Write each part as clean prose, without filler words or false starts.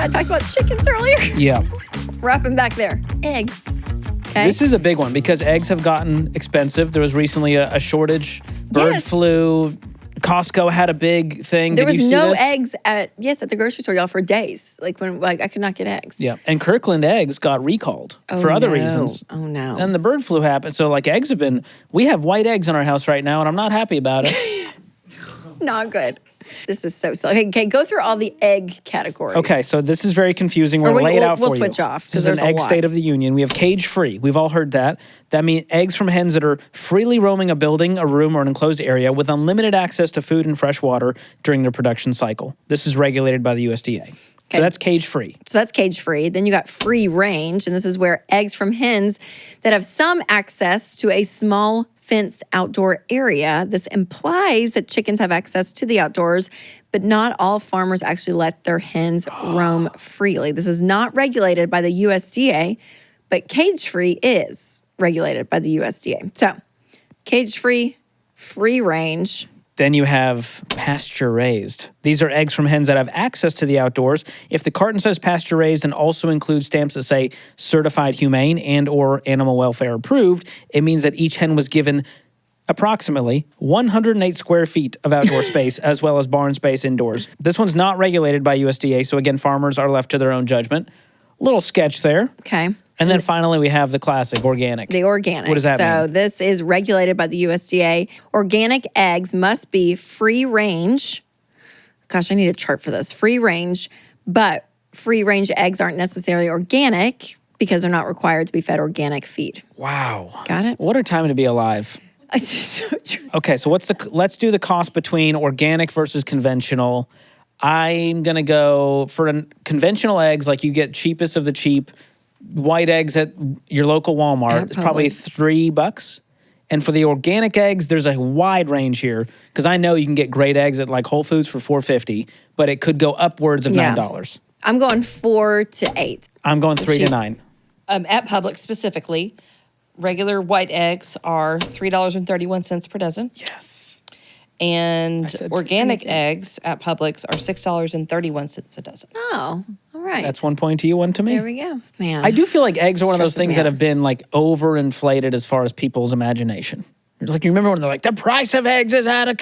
I talked about chickens earlier. Yeah. Wrapping back there. Eggs. Okay. This is a big one because eggs have gotten expensive. There was recently a shortage. Bird flu. Costco had a big thing. There Did was you see no this? eggs at the grocery store, y'all, for days. Like I could not get eggs. Yeah. And Kirkland eggs got recalled for other reasons. Oh, no. And the bird flu happened. So eggs we have white eggs in our house right now and I'm not happy about it. Not good. This is so silly. Okay, go through all the egg categories. Okay, so this is very confusing. We'll lay it out for you. We'll switch off. This is an egg state of the union. We have cage-free. We've all heard that. That means eggs from hens that are freely roaming a building, a room, or an enclosed area with unlimited access to food and fresh water during their production cycle. This is regulated by the USDA. Okay. So that's cage-free. So that's cage-free. Then you got free range, and this is where eggs from hens that have some access to a small fenced outdoor area. This implies that chickens have access to the outdoors, but not all farmers actually let their hens roam freely. This is not regulated by the USDA, but cage-free is regulated by the USDA. So cage-free, free range. Then you have pasture-raised. These are eggs from hens that have access to the outdoors. If the carton says pasture-raised and also includes stamps that say certified humane and or animal welfare approved, it means that each hen was given approximately 108 square feet of outdoor space as well as barn space indoors. This one's not regulated by USDA, so again, farmers are left to their own judgment. Little sketch there. Okay. And then finally, we have the classic, organic. The organic. What does that mean? So this is regulated by the USDA. Organic eggs must be free range. Gosh, I need a chart for this. Free range, but free range eggs aren't necessarily organic because they're not required to be fed organic feed. Wow. Got it? What a time to be alive. It's so true. Okay, so let's do the cost between organic versus conventional. I'm going to go for conventional eggs, like you get cheapest of the cheap. White eggs at your local Walmart is probably $3. And for the organic eggs, there's a wide range here because I know you can get great eggs at like Whole Foods for $4.50, but it could go upwards of $9. I'm going 4 to 8. I'm going 3 to 9. At Publix specifically, regular white eggs are $3.31 per dozen. Yes. And organic eggs at Publix are $6.31 a dozen. Oh, all right. That's 1 point to you, 1 to me. There we go. Man. I do feel like eggs are one of those Stresses things me that out. have been like overinflated as far as people's imagination. Like, you remember when they're like, the price of eggs is out of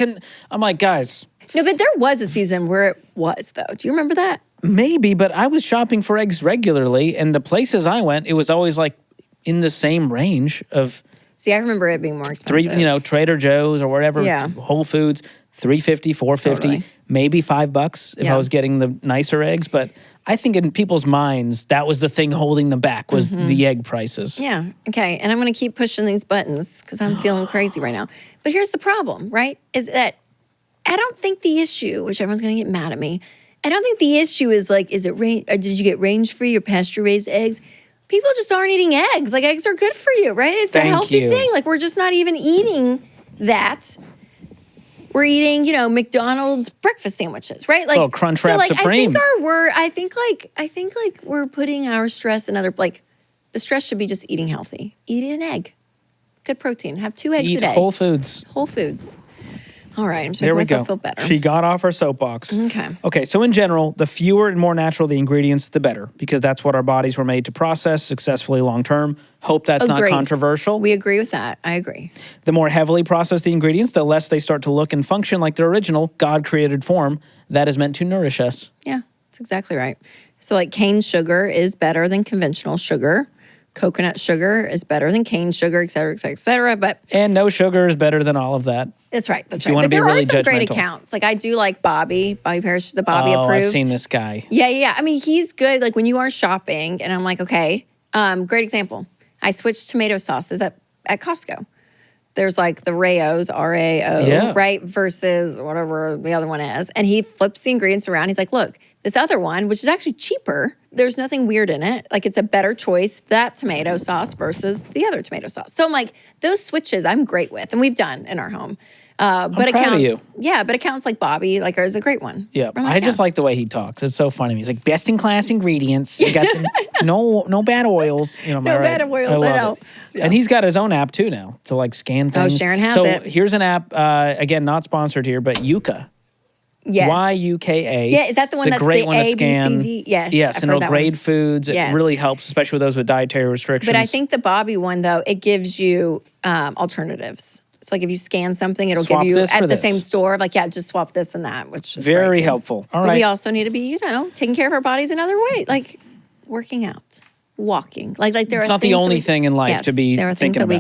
I'm like, guys. No, but there was a season where it was, though. Do you remember that? Maybe, but I was shopping for eggs regularly, and the places I went, it was always like in the same range of See, I remember it being more expensive. Trader Joe's or whatever, Yeah. Whole Foods, $3.50, $4.50, Totally. maybe $5 if I was getting the nicer eggs. But I think in people's minds, that was the thing holding them back was the egg prices. Yeah. Okay. And I'm going to keep pushing these buttons because I'm feeling crazy right now. But here's the problem, right? Is that I don't think the issue, which everyone's going to get mad at me, I don't think the issue is like, is it did you get range-free or pasture-raised eggs? People just aren't eating eggs. Like, eggs are good for you, right? It's a healthy thing. Like, we're just not even eating that. We're eating, McDonald's breakfast sandwiches, right? Like, Crunch Wrap Supreme. I think we're putting our stress in other, like, the stress should be just eating healthy. Eat an egg. Good protein. Have 2 eggs a day. Whole Foods. Whole Foods. All right, I'm just There making we myself go. feel better. She got off her soapbox. Okay, so in general, the fewer and more natural the ingredients, the better, because that's what our bodies were made to process successfully long term. Hope that's not controversial. We agree with that. I agree. The more heavily processed the ingredients, the less they start to look and function like their original God-created form that is meant to nourish us. Yeah, that's exactly right. So like cane sugar is better than conventional sugar. Coconut sugar is better than cane sugar, et cetera, et cetera, et cetera. And no sugar is better than all of that. That's right. That's If you right. wanna But be there really are some great judgmental. accounts. Like I do like Bobby Parrish, the Bobby approved. I've seen this guy. Yeah. I mean, he's good. Like when you are shopping, and I'm like, okay, great example. I switched tomato sauces at Costco. There's like the Rao's, R-A-O, right? Versus whatever the other one is. And he flips the ingredients around. He's like, look, this other one, which is actually cheaper, there's nothing weird in it. Like it's a better choice, that tomato sauce versus the other tomato sauce. So I'm like, those switches I'm great with. And we've done in our home. But proud accounts, of you. Yeah, but accounts like Bobby, like is a great one. Yeah, I'm like, I just like the way he talks. It's so funny. He's like, best in class ingredients. You got no bad oils. No bad oils, I know. Yeah. And he's got his own app too now to like scan things. Sharon has so it. Here's an app, again, not sponsored here, but Yuka. Yes. YUKA. Yeah, is that the one It's a that's great the one to A, B, C, scan. D? Yes, Yes, I've and heard it'll that grade one. foods. It Yes. really helps, especially with those with dietary restrictions. But I think the Bobby one, though, it gives you alternatives. So, like, if you scan something, it'll Swap give you this for at the this. same store, like, yeah, just swap this and that, which is very great, too. helpful. All But right. we also need to be, taking care of our bodies another way, like working out, walking. Like there It's are not the things that only we- thing in life yes, to be there are things thinking that we about.